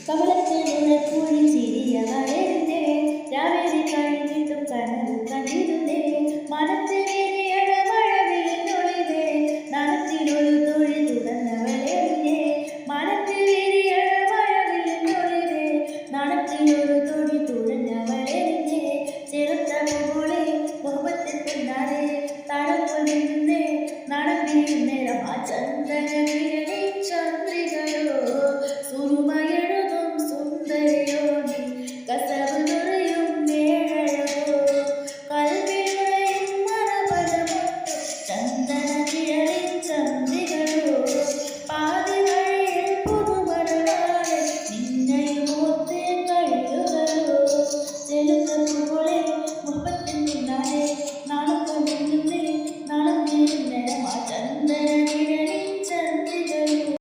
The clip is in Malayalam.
കമലത്തിലുള്ള കുഴിച്ചിരിയവളെന്റെ രാവിലെ കഴിഞ്ഞിട്ടും കനവ് കണ്ടിരുന്നേ മനത്തിലേറിയട മഴവില്ലിനൊളിവേ നനത്തിലൊരു തൊഴിൽ തുടർന്നവളെന്റെ മനത്തിലേറിയട മഴവില്ലിനൊളിവേ നനത്തിലൊരു തൊഴിൽ തുടർന്നവളെന്റെ ചെറുത്ത പോലെ മുഖത്തിൽ പിന്നാലെ തടപ്പു നിന്നേ നടന്നിരുന്നേരം ആ ചന്ദന